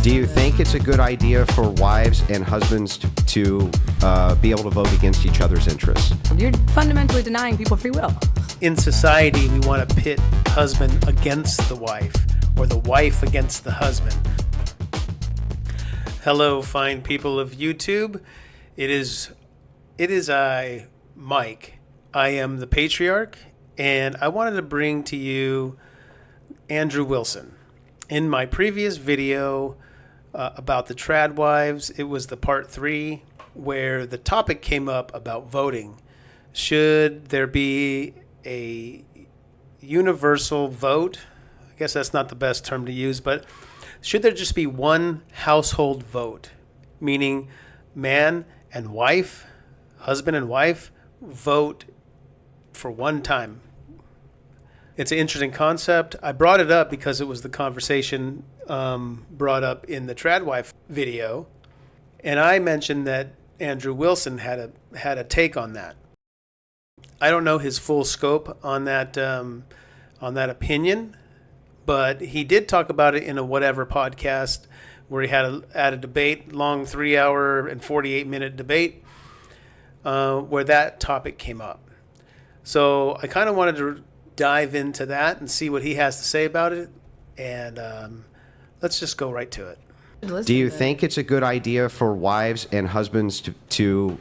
Do you think it's a good idea for wives and husbands to be able to vote against each other's interests? You're fundamentally denying people free will. In society, we want to pit husband against the wife or the wife against the husband. Hello, fine people of YouTube. It is I, Mike. I am the Patriarch, and I wanted to bring to you Andrew Wilson. In my previous video about the trad wives, it was the part 3 where the topic came up about voting. Should there be a universal vote? I guess that's not the best term to use, but should there just be one household vote, meaning man and wife, husband and wife, vote for one time? It's an interesting concept. I brought it up because it was the conversation brought up in the trad wife video, and I mentioned that Andrew Wilson had a take on that. I don't know his full scope on that opinion, but he did talk about it in a whatever podcast where he had a debate, long 3-hour and 48-minute debate, where that topic came up. So I kind of wanted to dive into that and see what he has to say about it, and let's just go right to it. Do you think it's a good idea for wives and husbands to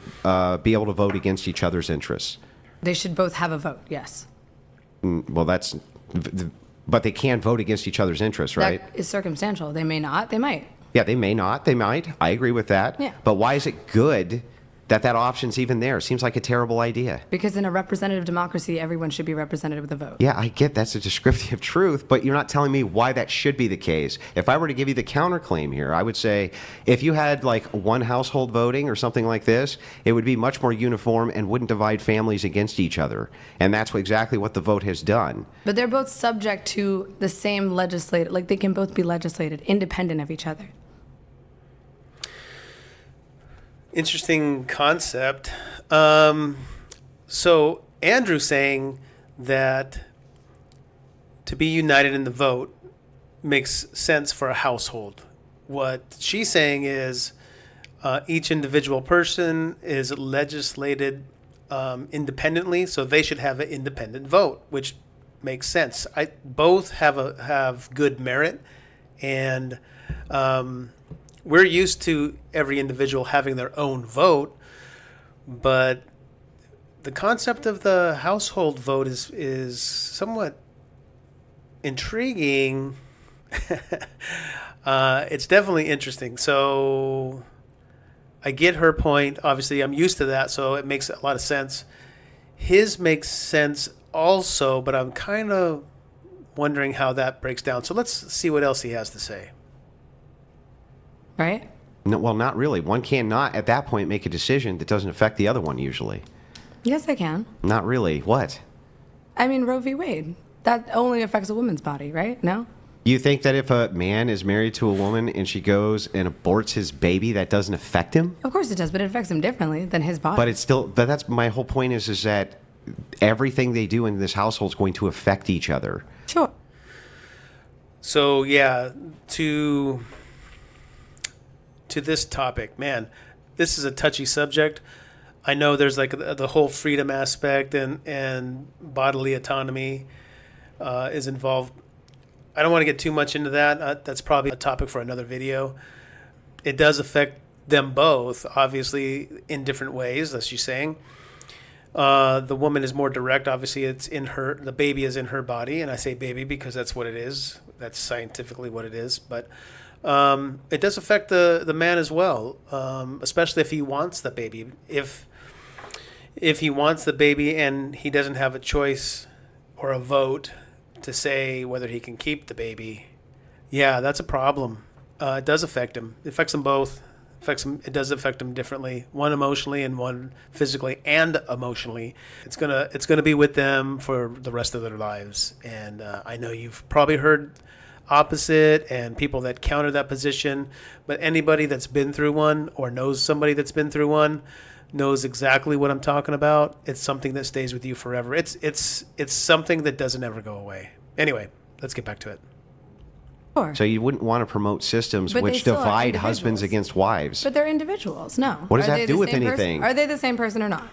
be able to vote against each other's interests? They should both have a vote, yes. Well, but they can vote against each other's interests, right? That is circumstantial. They may not, they might. Yeah, they may not, they might. I agree with that. Yeah. But why is it good that option's even there? Seems like a terrible idea. Because in a representative democracy, everyone should be represented with a vote. Yeah, I get that's a descriptive truth, but you're not telling me why that should be the case. If I were to give you the counterclaim here, I would say if you had like one household voting or something like this, it would be much more uniform and wouldn't divide families against each other. And that's exactly what the vote has done. But they're both subject to the same legislative, like they can both be legislated independent of each other. Interesting concept. So Andrew saying that to be united in the vote makes sense for a household. What she's saying is each individual person is legislated independently, so they should have an independent vote, which makes sense. Both have good merit, and we're used to every individual having their own vote, but the concept of the household vote is somewhat intriguing. It's definitely interesting. So I get her point. Obviously, I'm used to that, so it makes a lot of sense. His makes sense also, but I'm kind of wondering how that breaks down. So let's see what else he has to say. Right? No, well, not really. One cannot, at that point, make a decision that doesn't affect the other one, usually. Yes, I can. Not really. What? I mean, Roe v. Wade. That only affects a woman's body, right? No? You think that if a man is married to a woman and she goes and aborts his baby, that doesn't affect him? Of course it does, but it affects him differently than his body. But that's my whole point is that everything they do in this household is going to affect each other. Sure. So, yeah, to this topic, man, this is a touchy subject. I know there's like the whole freedom aspect and bodily autonomy is involved. I don't want to get too much into that. That's probably a topic for another video. It does affect them both, obviously, in different ways, as she's saying. The woman is more direct. Obviously, the baby is in her body, and I say baby because that's what it is. That's scientifically what it is. But it does affect the man as well, especially if he wants the baby. If he wants the baby and he doesn't have a choice or a vote to say whether he can keep the baby, yeah, that's a problem. It does affect him. It affects them both. It does affect them differently. One emotionally and one physically and emotionally. It's gonna be with them for the rest of their lives. And I know you've probably heard opposite and people that counter that position, but anybody that's been through one or knows somebody that's been through one knows exactly what I'm talking about. It's something that stays with you forever. It's something that doesn't ever go away. Anyway, let's get back to it. Sure. So you wouldn't want to promote systems But they which still are divide husbands individuals. against wives. But they're individuals. No. What does Are that they do the with same anything? Are they the same person or not?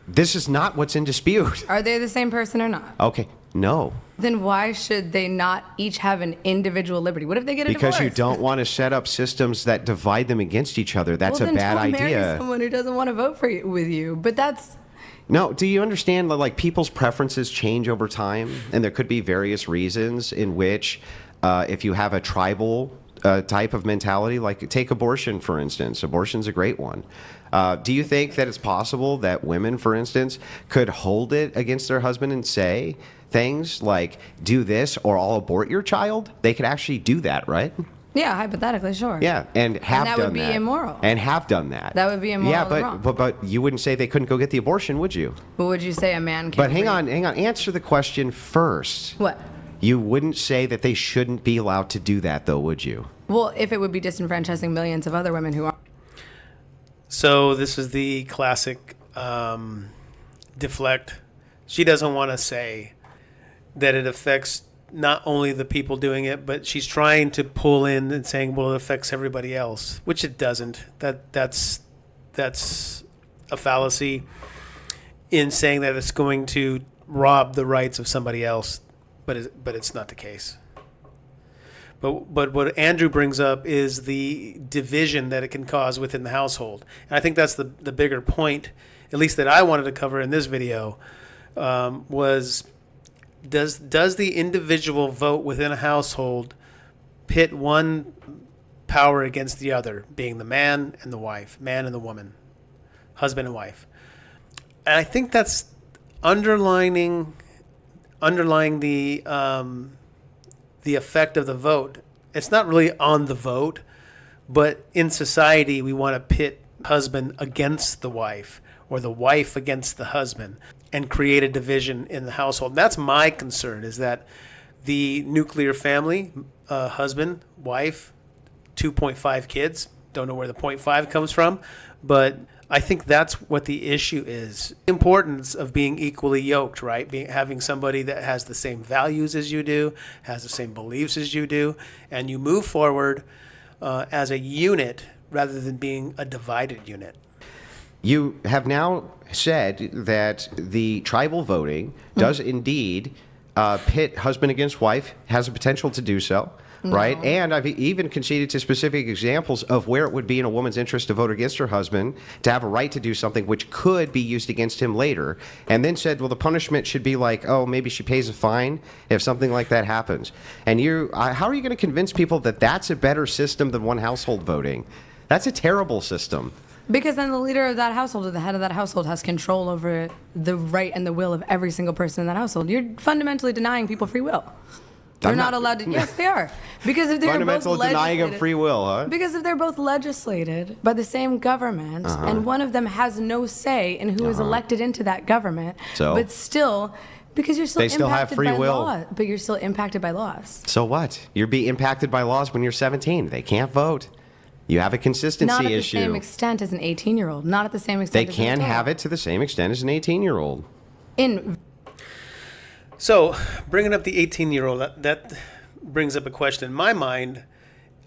This is not what's in dispute. Are they the same person or not? Okay, no. Then why should they not each have an individual liberty? What if they get a Because divorce? you don't want to set up systems that divide them against each other. That's well, a then bad don't idea. Marry someone who doesn't want to vote for you, with you. But that's No, do you understand that like people's preferences change over time, and there could be various reasons in which, if you have a tribal type of mentality, like take abortion for instance. Abortion's a great one. Do you think that it's possible that women, for instance, could hold it against their husband and say things like, "Do this or I'll abort your child"? They could actually do that, right? yeah, hypothetically, sure. Yeah, and have that done would be that. immoral. And have done that. That would be immoral Yeah, and but, wrong. but you wouldn't say they couldn't go get the abortion, would you? But would you say a man can? But hang on. Answer the question first. What? You wouldn't say that they shouldn't be allowed to do that, though, would you? Well, if it would be disenfranchising millions of other women who are. So this is the classic deflect. She doesn't want to say that it affects not only the people doing it, but she's trying to pull in and saying, well, it affects everybody else, which it doesn't. That's a fallacy in saying that it's going to rob the rights of somebody else, but it's not the case. But what Andrew brings up is the division that it can cause within the household. And I think that's the bigger point, at least that I wanted to cover in this video, was does the individual vote within a household pit one power against the other, being the man and the wife, man and the woman, husband and wife? And I think that's underlining the effect of the vote. It's not really on the vote, but in society we want to pit husband against the wife or the wife against the husband and create a division in the household. And that's my concern, is that the nuclear family, husband, wife, 2.5 kids, don't know where the 0.5 comes from, but I think that's what the issue is. The importance of being equally yoked, right? Having somebody that has the same values as you do, has the same beliefs as you do, and you move forward as a unit rather than being a divided unit. You have now said that the tribal voting does indeed pit husband against wife, has a potential to do so. Right? And I've even conceded to specific examples of where it would be in a woman's interest to vote against her husband, to have a right to do something which could be used against him later, and then said, well, the punishment should be like, oh, maybe she pays a fine if something like that happens. And how are you going to convince people that that's a better system than one household voting? That's a terrible system. Because then the leader of that household or the head of that household has control over the right and the will of every single person in that household. You're fundamentally denying people free will. They're not allowed to. Yes, they are. Because if they're fundamental both denying of free will, huh? Because if they're both legislated by the same government, and one of them has no say in who is elected into that government, So? but still, because you're still They still have impacted free by will. law, but you're still impacted by laws. So what? You're being impacted by laws when you're 17. They can't vote. You have a consistency Not at issue. the same extent as an 18-year-old. Not at the same They extent. as an can adult. have it to the same extent as an 18-year-old. So bringing up the 18-year-old, that brings up a question in my mind.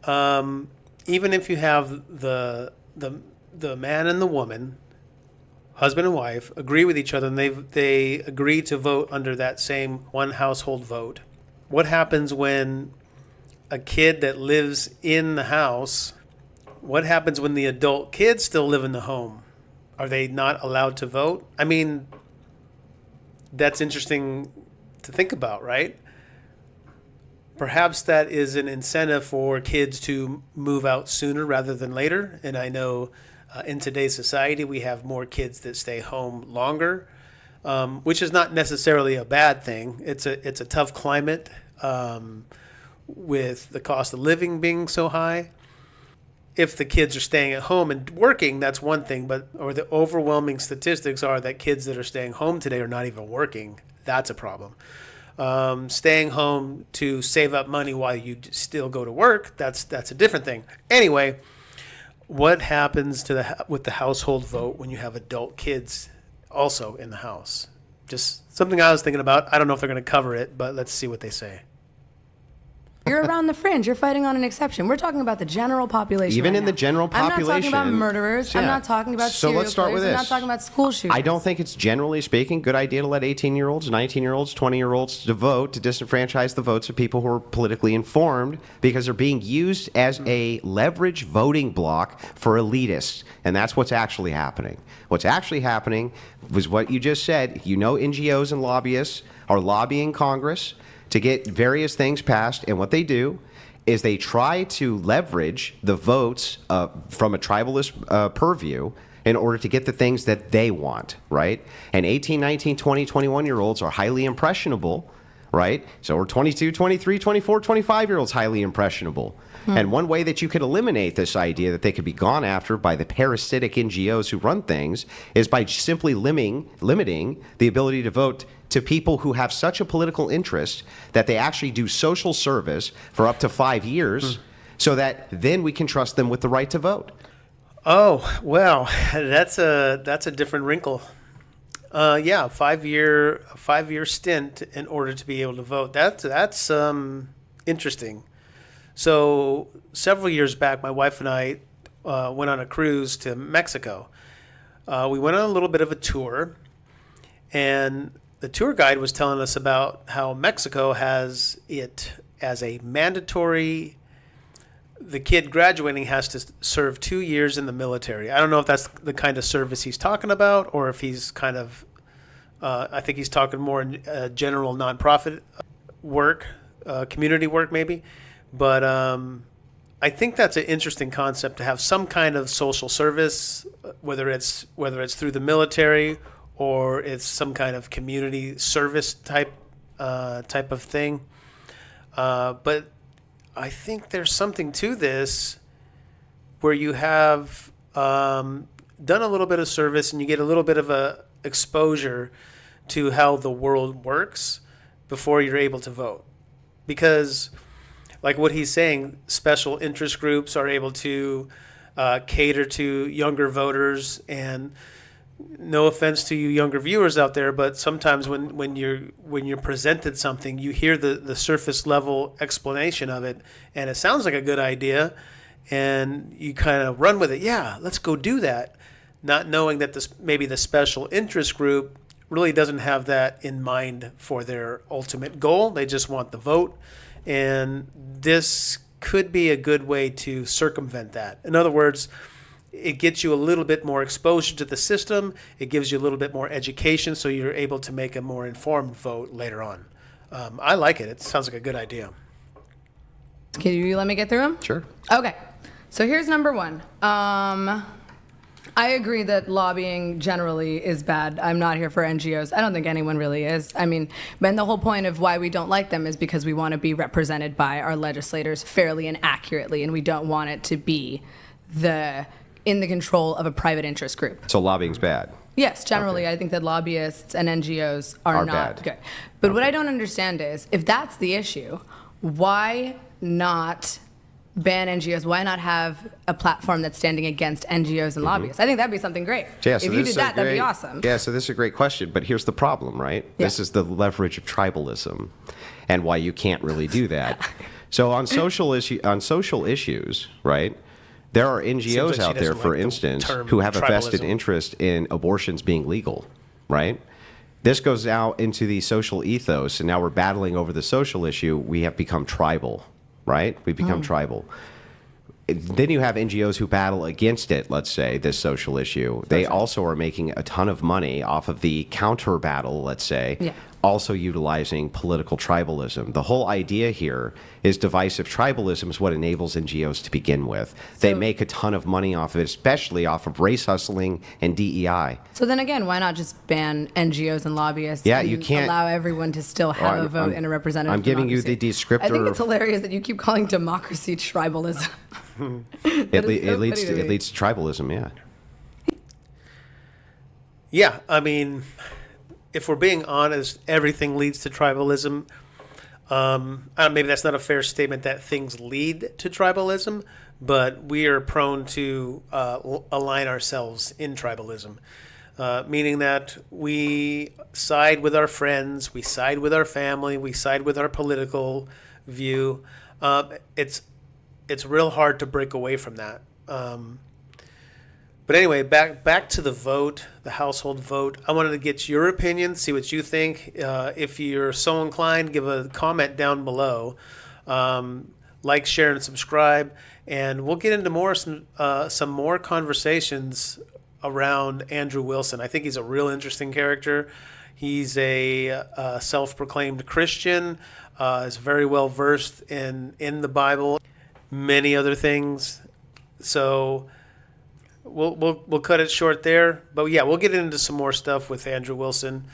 Even if you have the man and the woman, husband and wife, agree with each other, and they agree to vote under that same one household vote, what happens when a kid that lives in the house, what happens when the adult kids still live in the home? Are they not allowed to vote? I mean, that's interesting to think about, right? Perhaps that is an incentive for kids to move out sooner rather than later. And I know in today's society, we have more kids that stay home longer, which is not necessarily a bad thing. It's a tough climate with the cost of living being so high. If the kids are staying at home and working, that's one thing. Or the overwhelming statistics are that kids that are staying home today are not even working. That's a problem. Staying home to save up money while you still go to work, that's a different thing. Anyway, what happens with the household vote when you have adult kids also in the house? Just something I was thinking about. I don't know if they're going to cover it, but let's see what they say. You're around the fringe. You're fighting on an exception. We're talking about the general population. Even right in now. the general I'm not talking about population, murderers. I'm yeah. not talking about So serial let's start killers. with I'm this. not talking about school shooters. I don't think it's generally speaking good idea to let 18-year-olds, 19-year-olds, 20-year-olds to vote, to disenfranchise the votes of people who are politically informed, because they're being used as a leverage voting block for elitists. And that's what's actually happening. What's actually happening was what you just said. You know, NGOs and lobbyists are lobbying Congress to get various things passed, and what they do is they try to leverage the votes from a tribalist purview in order to get the things that they want, right? And 18, 19, 20, 21-year-olds are highly impressionable, right? So are 22, 23, 24, 25-year-olds highly impressionable. And one way that you could eliminate this idea that they could be gone after by the parasitic NGOs who run things is by simply limiting the ability to vote to people who have such a political interest that they actually do social service for up to 5 years so that then we can trust them with the right to vote. Oh, well, that's a different wrinkle. Yeah, 5 year stint in order to be able to vote. That's interesting. So several years back, my wife and I went on a cruise to Mexico. We went on a little bit of a tour, and the tour guide was telling us about how Mexico has it as a mandatory. The kid graduating has to serve 2 years in the military. I don't know if that's the kind of service he's talking about, or if he's kind of, I think he's talking more general nonprofit work, community work maybe. But I think that's an interesting concept to have some kind of social service, whether it's through the military or it's some kind of community service type of thing. But I think there's something to this where you have done a little bit of service and you get a little bit of a exposure to how the world works before you're able to vote. Because like what he's saying, special interest groups are able to cater to younger voters. And no offense to you younger viewers out there, but sometimes when you're presented something, you hear the surface level explanation of it, and it sounds like a good idea, and you kind of run with it. Yeah, let's go do that, not knowing that maybe the special interest group really doesn't have that in mind for their ultimate goal. They just want the vote. And this could be a good way to circumvent that. In other words, it gets you a little bit more exposure to the system. It gives you a little bit more education, so you're able to make a more informed vote later on. I like it. It sounds like a good idea. Can you let me get through them? Sure. Okay. So here's number one. I agree that lobbying generally is bad. I'm not here for NGOs. I don't think anyone really is. I mean, and the whole point of why we don't like them is because we want to be represented by our legislators fairly and accurately, and we don't want it to be in the control of a private interest group. So lobbying's bad. Yes, generally, Okay. I think that lobbyists and NGOs are not bad. good. But what I don't understand is, if that's the issue, why not ban NGOs? Why not have a platform that's standing against NGOs and lobbyists? I think that'd be something great. Yeah, if you did that, that'd be awesome. Yeah, so this is a great question, but here's the problem, right? Yeah. This is the leverage of tribalism and why you can't really do that. So on social issues, right? There are Seems NGOs like she out there, doesn't for like the instance, term who have a vested tribalism. interest in abortions being legal, right? This goes out into the social ethos, and now we're battling over the social issue. We have become tribal, right? We've become tribal. Then you have NGOs who battle against it, let's say, this social issue. They also are making a ton of money off of the counter battle, let's say, Yeah. also utilizing political tribalism. The whole idea here is divisive tribalism is what enables NGOs to begin with. They So- make a ton of money off of it, especially off of race hustling and DEI. So then again, why not just ban NGOs and lobbyists? Yeah, and you can't- allow everyone to still have a vote in a representative I'm giving you democracy? the descriptor. I think it's hilarious that you keep calling democracy tribalism. It is so leads funny to to me. tribalism, yeah. Yeah, I mean, if we're being honest, everything leads to tribalism. Maybe that's not a fair statement that things lead to tribalism, but we are prone to align ourselves in tribalism, meaning that we side with our friends, we side with our family, we side with our political view. It's real hard to break away from that. But anyway, back to the vote, the household vote. I wanted to get your opinion, see what you think. If you're so inclined, give a comment down below. Like, share, and subscribe, and we'll get into some more conversations around Andrew Wilson. I think he's a real interesting character. He's a self-proclaimed Christian. Is very well versed in the Bible, many other things. So we'll cut it short there. But yeah, we'll get into some more stuff with Andrew Wilson.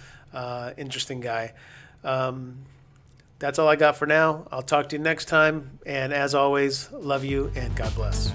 Interesting guy. That's all I got for now. I'll talk to you next time. And as always, love you and God bless.